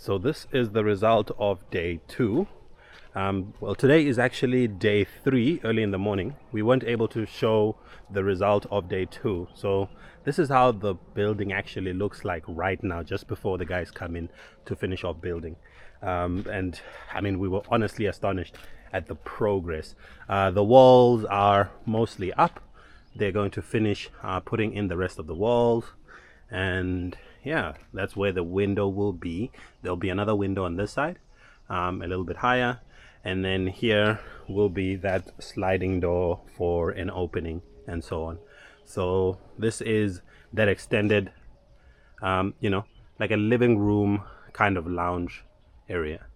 So this is the result of day 2. Well, today is actually day 3, early in the morning. We weren't able to show the result of day 2. So this is how the building actually looks like right now, just before the guys come in to finish off building. And I mean, we were honestly astonished at the progress. The walls are mostly up. They're going to finish putting in the rest of the walls. And yeah, that's where the window will be. There'll be another window on this side, a little bit higher, and then here will be that sliding door for an opening and so on. So this is that extended like a living room kind of lounge area.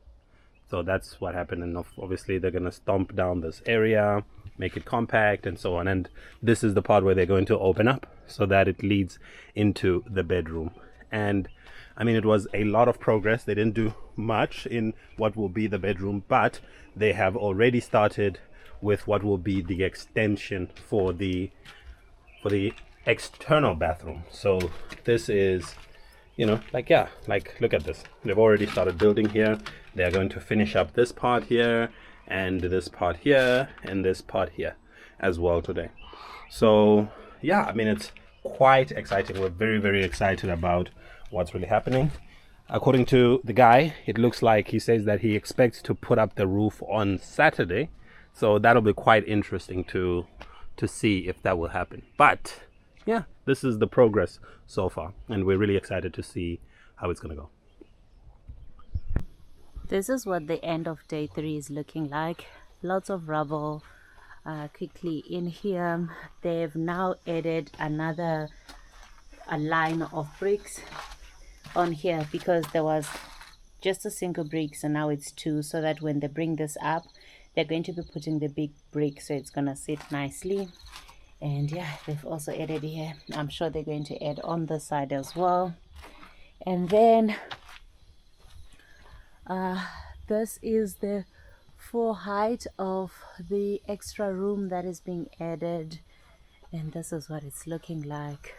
So that's what happened, and obviously they're gonna stomp down this area, make it compact and so on. And this is the part where they're going to open up so that it leads into the bedroom. And I mean, it was a lot of progress. They didn't do much in what will be the bedroom, but they have already started with what will be the extension for the external bathroom. So this is, look at this. They've already started building here. They're going to finish up this part here, and this part here, and this part here as well today. So yeah, I mean, it's quite exciting. We're very, very excited about what's really happening. According to the guy, it looks like he says that he expects to put up the roof on Saturday. So that'll be quite interesting to see if that will happen. But yeah, this is the progress so far, and we're really excited to see how it's gonna go. This is what the end of day 3 is looking like. Lots of rubble. Quickly in here, they've now added a line of bricks on here, because there was just a single brick, so now it's 2, so that when they bring this up, they're going to be putting the big brick, so it's gonna sit nicely. And yeah, they've also added here. I'm sure they're going to add on the side as well. And then this is the full height of the extra room that is being added, and this is what it's looking like.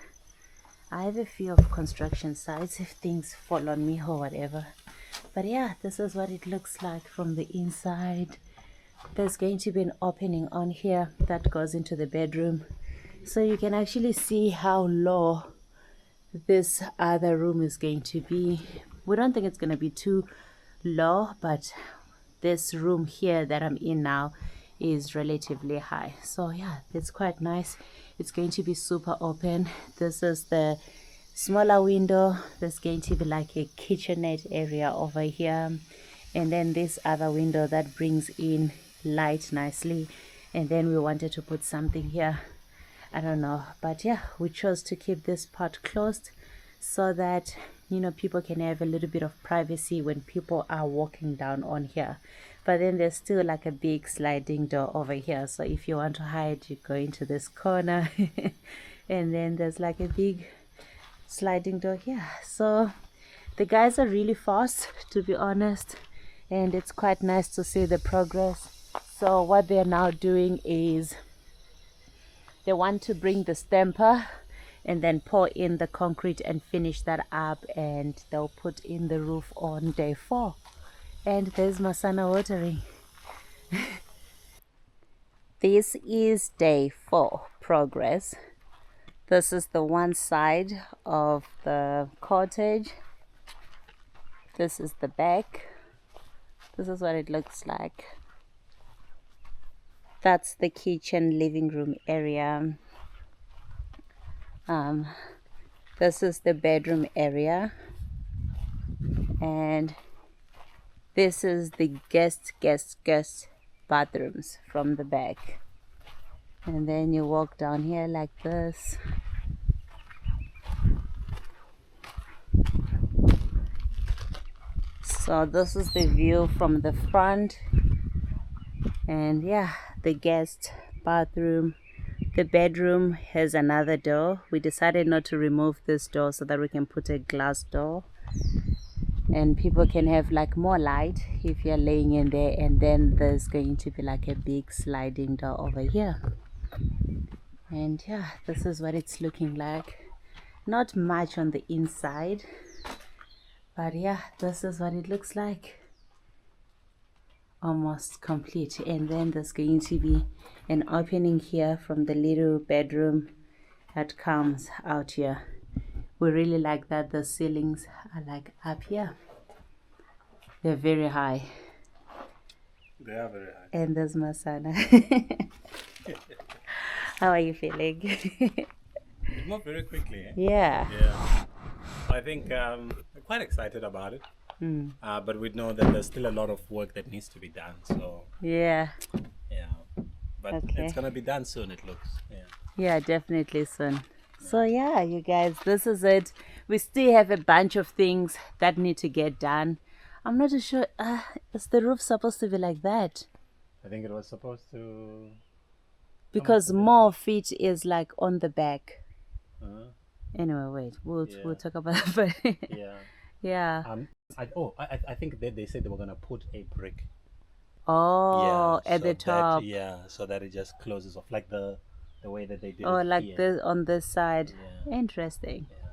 I have a fear of construction sites if things fall on me or whatever, but yeah, this is what it looks like from the inside. There's going to be an opening on here that goes into the bedroom, so you can actually see how low this other room is going to be. We don't think it's going to be too low, but this room here that I'm in now is relatively high. So yeah, it's quite nice. It's going to be super open. This is the smaller window. There's going to be like a kitchenette area over here, and then this other window that brings in light nicely. And then we wanted to put something here, I don't know, but yeah, we chose to keep this part closed so that people can have a little bit of privacy when people are walking down on here. But then there's still like a big sliding door over here, so if you want to hide, you go into this corner and then there's like a big sliding door here. So the guys are really fast, to be honest, and it's quite nice to see the progress. So what they're now doing is they want to bring the stamper and then pour in the concrete and finish that up, and they'll put in the roof on day 4. And there's Masana watering. This is day 4 progress. This is the one side of the cottage. This is the back. This is what it looks like. That's the kitchen living room area. This is the bedroom area, and this is the guest bathrooms from the back. And then you walk down here like this. So this is the view from the front, and yeah, the guest bathroom. The bedroom has another door. We decided not to remove this door so that we can put a glass door, and people can have like more light if you're laying in there. And then there's going to be like a big sliding door over here. And yeah, this is what it's looking like. Not much on the inside, But yeah, this is what it looks like. Almost complete. And then there's going to be an opening here from the little bedroom that comes out here. We really like that the ceilings are like up here. They're very high. They are very high. And there's Masana. How are you feeling? It moved very quickly. Eh? Yeah. Yeah. I think we're quite excited about it. But we know that there's still a lot of work that needs to be done. So Yeah. yeah. But Okay. it's gonna be done soon, it looks. Yeah. Yeah, definitely soon. So yeah, you guys, this is it. We still have a bunch of things that need to get done. I'm not too sure. Is the roof supposed to be like that? I think it was supposed to Because more feet is like on the back. uh, Anyway, wait. We'll Yeah. talk about that. But yeah. yeah. I think they said they were gonna put a brick. Oh, Yeah, at the so top. so that it just closes off, like the way that they did Oh, it like here. this on this side. Yeah. Interesting. Yeah.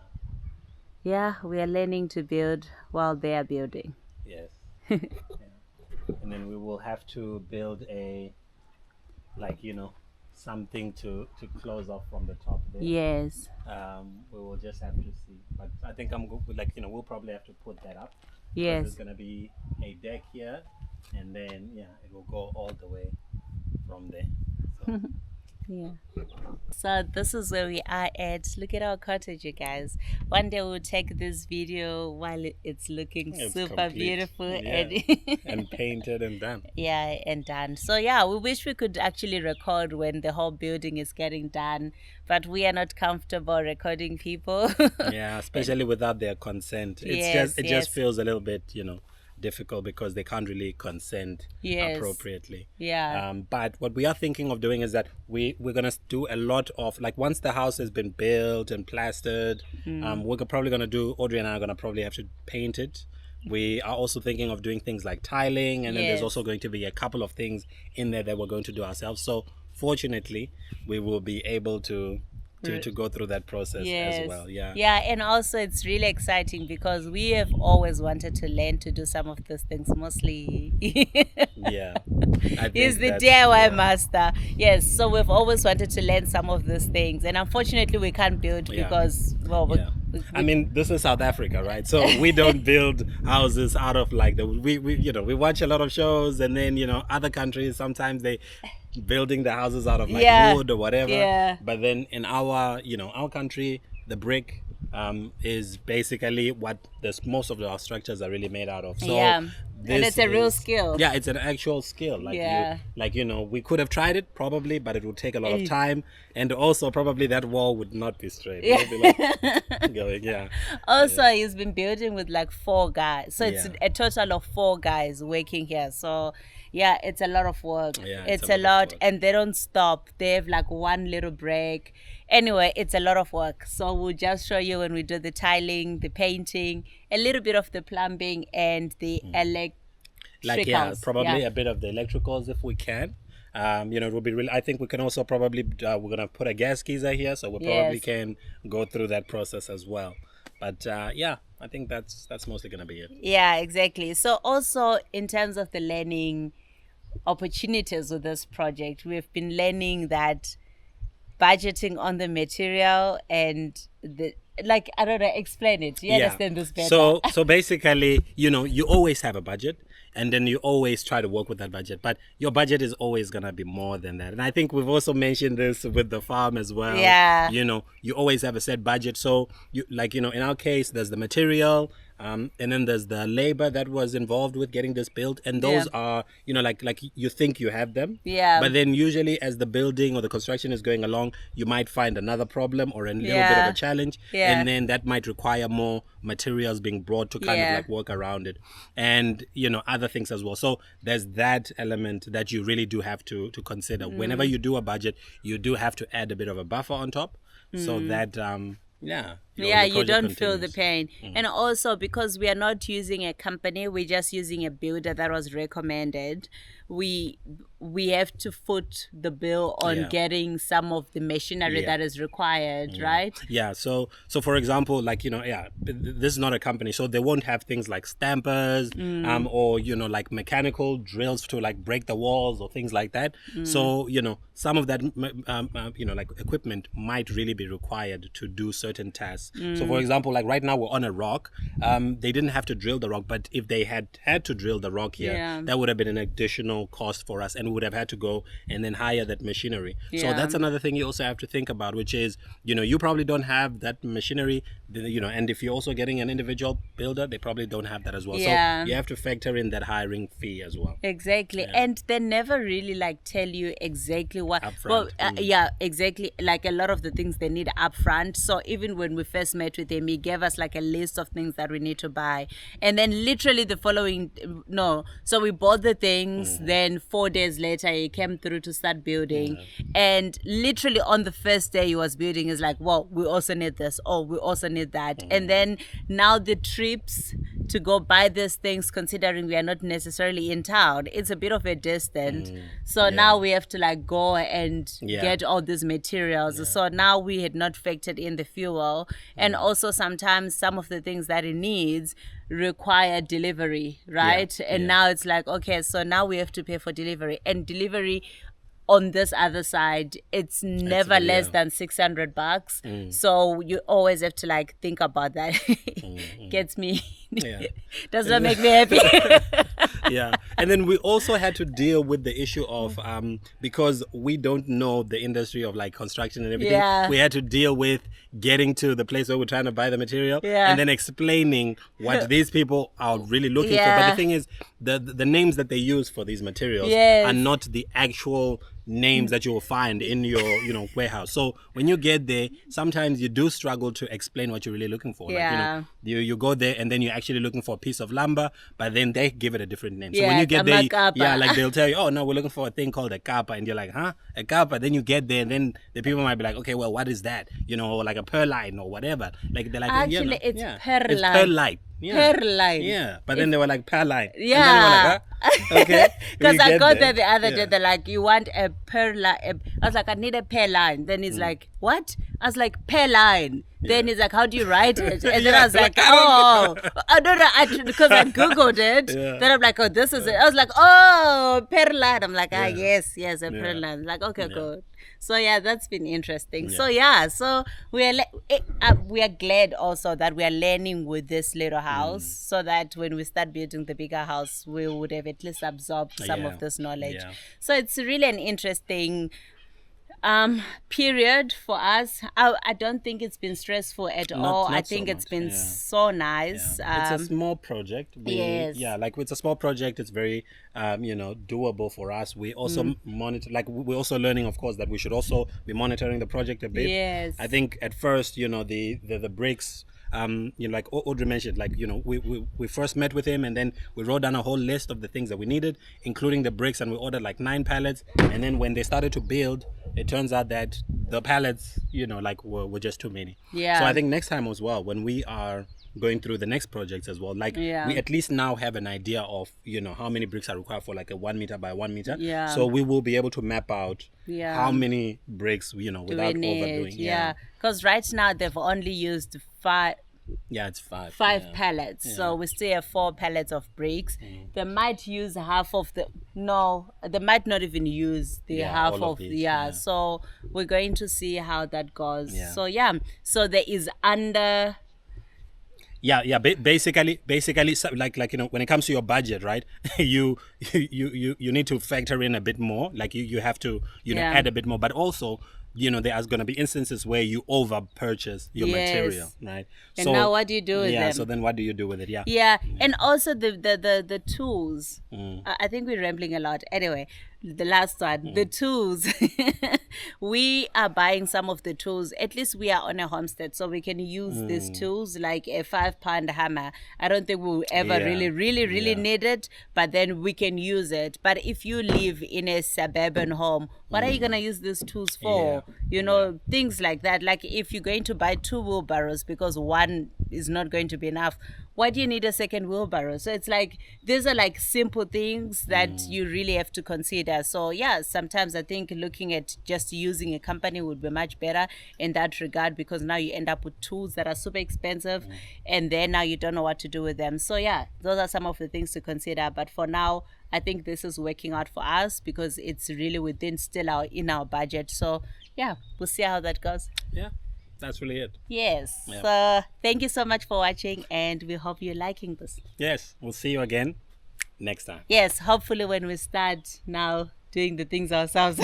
Yeah, we are learning to build while they are building. Yes. Yeah. And then we will have to build a, like, something to close off from the top there. Yes. We will just have to see, but I think we'll probably have to put that up. Because Yes. there's gonna be a deck here, and then it will go all the way from there. So, Yeah. So this is where we are at. Look at our cottage, you guys. One day we'll take this video while it's looking it's super complete. beautiful Yeah. and And painted and done. yeah, and done. So yeah, we wish we could actually record when the whole building is getting done, but we are not comfortable recording people. Yeah, especially without their consent. It Yes, just yes. feels a little bit, difficult because they can't really consent Yes. appropriately. Yeah. But what we are thinking of doing is that we're gonna do a lot of, like, once the house has been built and plastered, we're probably gonna do, Audrey and I are gonna probably have to paint it. We are also thinking of doing things like tiling, and then there's Yes. also going to be a couple of things in there that we're going to do ourselves. So fortunately, we will be able to go through that process as well. Yeah. Yeah, and also it's really exciting because we have always wanted to learn to do some of those things. Mostly, Yeah. I he's think the that's- DIY yeah. master. Yes, so we've always wanted to learn some of these things, and unfortunately, we can't build Yeah. because Yeah. I mean, this is South Africa, right? So we don't build houses out of, like, we watch a lot of shows, and then other countries sometimes they building the houses out of, like, Yeah. wood or whatever. Yeah. But then in our country, the brick is basically what most of our structures are really made out of. So Yeah. And this it's a real is- skill. Yeah, it's an actual skill. Like Yeah. we could have tried it probably, but it would take a lot of time, and also probably that wall would not be straight. It would be like going, yeah. Also, he's been building with like 4 guys. So it's Yeah. a total of 4 guys working here. So yeah, it's a lot of work. Yeah, it's a lot. And they don't stop. They have like one little break. Anyway, it's a lot of work. So we'll just show you when we do the tiling, the painting, a little bit of the plumbing and the electricals. Probably Yeah. a bit of the electricals if we can. It will be really. I think we can also probably we're gonna put a gas geyser here, so we probably Yes. can go through that process as well. But yeah, I think that's mostly gonna be it. Yeah, exactly. So also in terms of the learning opportunities with this project, we've been learning that budgeting on the material and the, like, I don't know, explain it. You understand this better? So basically, you always have a budget, and then you always try to work with that budget, but your budget is always gonna be more than that. And I think we've also mentioned this with the farm as well. Yeah. You always have a set budget. So in our case, there's the material, and then there's the labor that was involved with getting this built, and those are like you think you have them, Yeah. but then usually as the building or the construction is going along, you might find another problem or a little bit of Yeah. a challenge, Yeah. and then that might require more materials being brought to kind of Yeah. like work around it, and other things as well. So there's that element that you really do have to consider. Whenever you do a budget, you do have to add a bit of a buffer on top, so that Yeah, the you project don't feel the continues. pain. And also because we are not using a company, we're just using a builder that was recommended. We we have to foot the bill on Yeah. getting some of the machinery Yeah. that is required, right? Yeah, so for example, like, this is not a company, so they won't have things like stampers, or like mechanical drills to like break the walls or things like that. So some of that like equipment might really be required to do certain tasks. So for example, like right now we're on a rock. They didn't have to drill the rock, but if they had to drill the rock here, Yeah. that would have been an additional cost for us, and we would have had to go and then hire that machinery. So Yeah. that's another thing you also have to think about, which is, you probably don't have that machinery, and if you're also getting an individual builder, they probably don't have that as well. Yeah. So you have to factor in that hiring fee as well. Exactly. And they never really like tell you exactly what Upfront. well yeah, exactly, like a lot of the things they need upfront. So even when we first met with him, he gave us like a list of things that we need to buy, and then literally the following so we bought the things, then 4 days later he came through to start building, and literally on the first day he was building is like, well, we also need this, oh, we also need that. And then now the trips to go buy these things, considering we are not necessarily in town, it's a bit of a distance. So now we have to like go and get all these materials. So now we had not factored in the fuel, and also sometimes some of the things that he needs require delivery, right? And now it's like, okay, so now we have to pay for delivery, and delivery on this other side, it's never less than $600. So you always have to like think about that. Gets me. Does not make me happy. Yeah, and then we also had to deal with the issue of because we don't know the industry of like construction and everything. We had to deal with getting to the place where we're trying to buy the material, and then explaining what these people are really looking for. But the thing is, the names that they use for these materials are not the actual names that you will find in your warehouse. So when you get there, sometimes you do struggle to explain what you're really looking for. Like, you go there and then you're actually looking for a piece of lumber, but then they give it a different name. So when you get there, like they'll tell you, oh no, we're looking for a thing called a kappa, and you're like, huh, a kappa? Then you get there and then the people might be like, okay, well, what is that? Or like a perline or whatever. Like they're like, actually, it's perlite. It's perlite. Perline. Yeah, but then they were like perline. Yeah. And then we were like, huh? Okay. Because I got there the other day, they're like, you want a perline? I was like, I need a perline. Then he's like, what? I was like, perline. Then he's like, how do you write it? And then I was like, oh, I don't know, because I Googled it. Then I'm like, oh, this is it. I was like, oh, perline. I'm like, yes, a perline. Like, okay, good. So that's been interesting. So so we are glad also that we are learning with this little house, so that when we start building the bigger house, we would have at least absorbed some of this knowledge. So it's really an interesting period for us. I don't think it's been stressful at all. I think it's been so nice. It's a small project. Like it's a small project. It's very doable for us. We also monitor, like we're also learning, of course, that we should also be monitoring the project a bit. I think at first, the bricks, like Audrey mentioned, like, we first met with him and then we wrote down a whole list of the things that we needed, including the bricks, and we ordered like 9 pallets. And then when they started to build, it turns out that the pallets, were just too many. So I think next time as well, when we are going through the next projects as well, like we at least now have an idea of, how many bricks are required for like a 1 meter by 1 meter. So we will be able to map out how many bricks, without overdoing. Because right now they've only used 5. It's 5. 5 pallets. So we still have 4 pallets of bricks. They might use half of the. No, they might not even use the half of these, So we're going to see how that goes. So so there is under. Basically, like when it comes to your budget, right? you need to factor in a bit more. Like you have to add a bit more, but also there are going to be instances where you over purchase your material, right? And now what do you do with them? So then what do you do with it? And also the tools. I think we're rambling a lot. Anyway, the last one, the tools. We are buying some of the tools. At least we are on a homestead, so we can use these tools, like a 5-pound hammer. I don't think we'll ever really need it, but then we can use it. But if you live in a suburban home, what are you going to use these tools for? You know, things like that. Like if you're going to buy 2 wheelbarrows because one is not going to be enough, why do you need a second wheelbarrow? So it's like, these are like simple things that you really have to consider. So yeah, sometimes I think looking at just using a company would be much better in that regard, because now you end up with tools that are super expensive and then now you don't know what to do with them. So yeah, those are some of the things to consider. But for now, I think this is working out for us because it's really within still in our budget. So yeah, we'll see how that goes. Yeah, that's really it. Yes. Yeah. So thank you so much for watching, and we hope you're liking this. Yes, we'll see you again next time. Yes, hopefully when we start now doing the things ourselves.